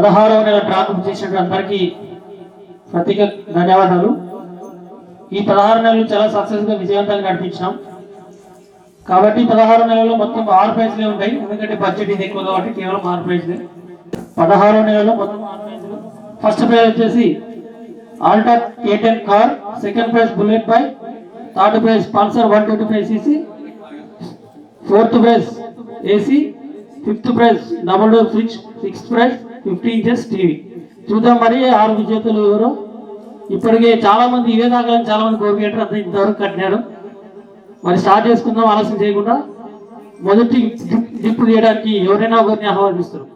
16వ నెల డ్రాకు చేసినటువంటి అందరికీ ప్రత్యేక ధన్యవాదాలు. ఈ 16 నెలలు చాలా సక్సెస్గా విజయవంతంగా నడిపించినాం. కాబట్టి 16 నెలల్లో మొత్తం 6 ప్రైజ్లే ఉంటాయి. ఎందుకంటే బడ్జెట్ ఇది ఎక్కువ కాబట్టి కేవలం 6 ప్రైజ్లే. 16వ నెలలో మొత్తం 6 ప్రైజ్లు. ఫస్ట్ ప్రైజ్ వచ్చేసి Alto K10 car, second prize Bullet bike, third prize Pulsar 125 cc, fourth prize AC, fifth prize double door fridge, sixth prize 50 inches TV. చూద్దాం మరి 6 విజేతలు ఎవరో. ఇప్పటికే చాలా మంది ఇవే దాకాలని చాలా మంది కోరికేటర్ అంతా ఇంతవరకు కట్టినారు. మరి స్టార్ట్ చేసుకుందాం ఆలస్యం చేయకుండా. మొదటి గిఫ్ట్ చేయడానికి ఎవరైనా ఒకరిని ఆహ్వానిస్తారు.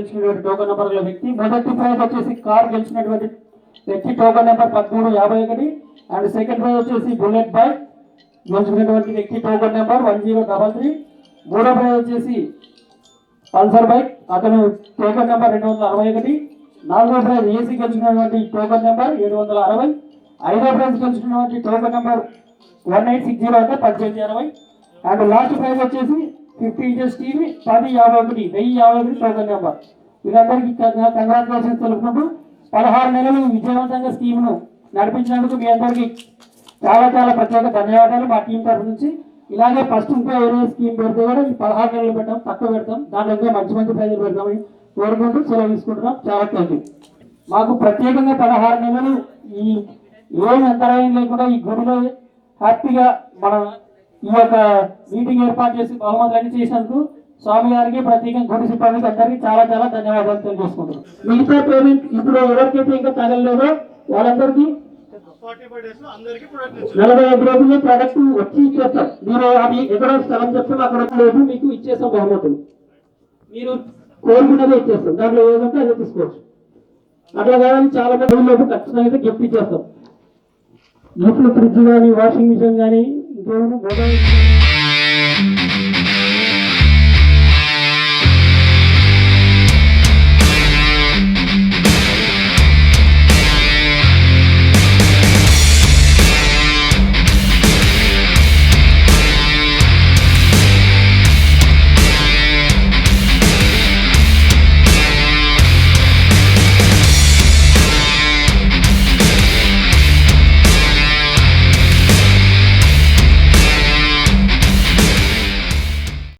గెలిచినటువంటి టోకన్ నెంబర్ గల వ్యక్తి. మొదటి ప్రైజ్ వచ్చేసి కార్ గెలిచినటువంటి వ్యక్తి token number 1351 and second prize వచ్చేసి బుల్లెట్ బైక్ గెలిచినటువంటి వ్యక్తి టోకన్ నెంబర్ 1033. మూడో ప్రైజ్ వచ్చేసి పల్సర్ బైక్ అతను టోకన్ నెంబర్ 261. నాలుగో ప్రైజ్ ఏసీ గెలిచినటువంటి టోకన్ నెంబర్ 760. ఐదో ప్రైజ్ గెలిచినటువంటి టోకన్ నెంబర్ 1860 అంటే 1860. అండ్ లాస్ట్ ప్రైజ్ వచ్చేసి 50 ఇంచెస్ టీవీ 1051 టోకన్ నెంబర్. వీరందరికీ కంగ్రాచులేషన్స్ తెలుపుకుంటూ 16 నెలలు విజయవంతంగా స్కీమ్ను నడిపించినందుకు మీ అందరికీ చాలా చాలా ప్రత్యేక ధన్యవాదాలు మా టీం తరఫు నుంచి. ఇలాగే ఫస్ట్ ఇంకా ఏదైనా స్కీమ్ పెడితే కూడా ఈ 16 నెలలు పెట్టాం, తక్కువ పెడతాం, దాంట్లో ఇంకా మంచి మంచి ప్రైజులు పెడతామని కోరుకుంటూ సెలవు తీసుకుంటున్నాం. చాలా థ్యాంక్ యూ. మాకు ప్రత్యేకంగా 16 నెలలు ఈ ఏం అంతరాయం లేకుండా ఈ గుడిలో హ్యాపీగా మనం ఈ యొక్క మీటింగ్ ఏర్పాటు చేసి బహుమతులన్నీ చేసినందుకు స్వామి గారికి ప్రత్యేకంగా గుడి సిబ్బందికి అందరికీ చాలా చాలా ధన్యవాదాలు తెలియజేసుకుంటున్నాం. మిగతా పేమెంట్ ఇప్పుడు ఎవరికైతే ఇంకా తగలలేదో వాళ్ళందరికీ 45 రోజుల్లో ప్రోడక్ట్ వచ్చి ఇచ్చేస్తాం. మీరు అది ఎక్కడో స్థలం చెప్తే అక్కడ లేదు మీకు ఇచ్చేస్తాం బహుమతులు. మీరు కోరుకున్నదే ఇచ్చేస్తాం, దాంట్లో ఏదంటే అదే తీసుకోవచ్చు. అట్లా కాదని చాలా మంది లోపు ఖచ్చితంగా అయితే గిఫ్ట్ ఇచ్చేస్తాం. గిఫ్ట్లు ఫ్రిడ్జ్ కానీ వాషింగ్ మిషన్ కానీ ఇంకేమైనా మొబైల్